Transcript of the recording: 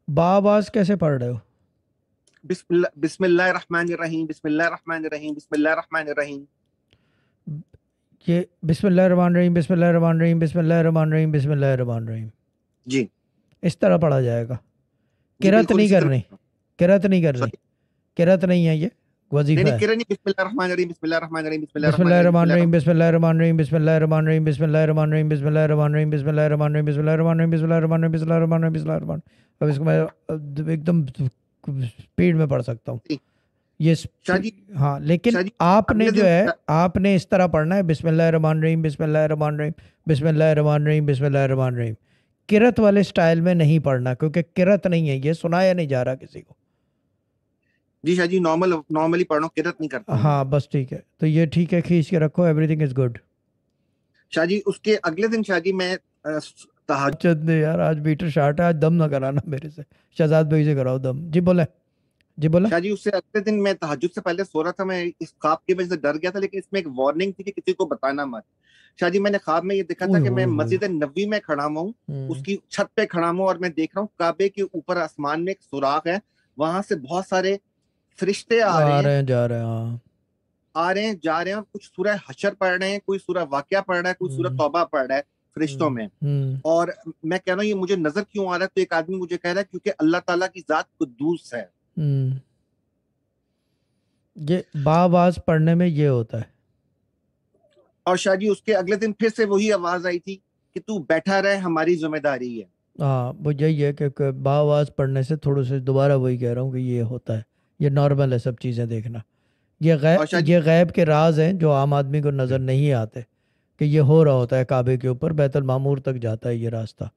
बाबाज कैसे पढ़ रहे हो? बिस्मिल्लाहिर्रहमानिर्रहीम, बिस्मिल्लाहिर्रहमानिर्रहीम, बिस्मिल्लाहिर्रहमानिर्रहीम। ये बिस्मिल्लाहिर्रहमानिर्रहीम, बिस्मिल्लाहिर्रहमानिर्रहीम, बिस्मिल्लाहिर्रहमानिर्रहीम, बिस्मिल्लाहिर्रहमानिर्रहीम, जी। इस तरह पढ़ा जाएगा। जी किरत बिल्कुल नहीं इसी तरह करनी, किरत नहीं करनी, सॉरी। किरत नहीं है ये, नहीं वजीफा नहीं, है। किरण नहीं, बिस्मिल्लाहिर्रहमानिर्रहीम, बिस्मिल्लाहिर्रहमानिर्रहीम, बिस्मिल्लाहिर्रहमानिर्रहीम, बिस्मिल्लाहिर्रहमानिर्रहीम, बिस्मिल्लाहिर्रहमानिर्रहीम। बिस्मिल्लाहिर्रहमानिर्रहीम, बिस्मिल्लाहिर्रहमानिर्रहीम, बिस्मिल्लाहिर्रहमानिर्रहीम, बिस्मिल्लाहिर्रहमानिर्रहीम, बिस्मिल्लाहिर्रहमानिर्रहीम, बिस्मिल्लाहिर्रहमानिर्रहीम, बिस्मिल्लाहिर्रहमानिर्रहीम, बिस्मिल्लाहिर्रहमानिर्रहीम, बिस्मिल्लाहिर्रहमानिर्रहीम। अब इसको मैं एकदम स्पीड में पढ़ सकता हूँ। जी। ये शाह जी। हाँ, लेकिन शाह जी आपने अगले जो दिन है, आपने इस तरह पढ़ना है, बिस्मिल्लाहिर्रहमानिर्रहीम, बिस्मिल्लाहिर्रहमानिर्रहीम, बिस्मिल्लाहिर्रहमानिर्रहीम, बिस्मिल्लाहिर्रहमानिर्रहीम। किरत वाले स्टाइल में नहीं पढ़ना, क्योंकि किरत नहीं है ये, सुनाया नहीं जा रहा किसी को। जी शाह जी, नॉर्मली पढ़ रहा हूँ, किरत नहीं करता हूँ मैं। हाँ बस ठीक है, तो ये ठीक है, खींच के रखो, everything is good. Shah ji उसके अगले दिन शाह जी मैं तहज्जुद। चंद ने यार, आज बीटर शार्ट है, आज दम ना कराना मेरे से। शहजाद भाई से कराओ दम। जी बोले, जी बोले। शाह जी उससे अगले दिन मैं तहज्जुद से पहले सो रहा था, मैं इस ख्वाब की वजह से डर गया था, लेकिन इसमें एक वार्निंग थी कि किसी को बताना मत। शाह जी मैंने ख्वाब में ये देखा था ओए कि मैं होए होए। मस्जिद नबी में खड़ा हूँ, हम्म। उसकी छत पे खड़ा हूँ, और मैं देख रहा हूँ काबे के ऊपर आसमान में एक सुराख है, वहां से बहुत सारे फरिश्ते आ रहे आ हैं, रहे हैं जा रहे हैं, हाँ। आ रहे हैं जा रहे हैं, और कुछ सूरह हशर पढ़ रहे हैं, कोई सूरह वाकया पढ़ रहा है, कोई सूरह हम्म। तौबा पढ़ रहा है फरिश्तों हम्म। में। हम्म। और मैं कह रहा हूँ ये मुझे नजर क्यों आ रहा है, तो एक आदमी मुझे कह रहा है क्योंकि अल्लाह ताला की जात कुद्दूस है। हम्म। ये बावाज पढ़ने में ये होता है। और शाह जी उसके अगले दिन फिर से वही आवाज आई थी कि तू बैठा रहे, हमारी जिम्मेदारी है। हाँ, वो यही है कि बावाज पढ़ने से थोड़े से, दोबारा वही कह रहा हूँ कि ये होता है। ये नॉर्मल है सब चीज़ें देखना। और शाह जी ये गैब के राज हैं जो आम आदमी को नज़र नहीं आते, कि ये हो रहा होता है काबे के ऊपर, बैतुल मामूर तक जाता है ये रास्ता।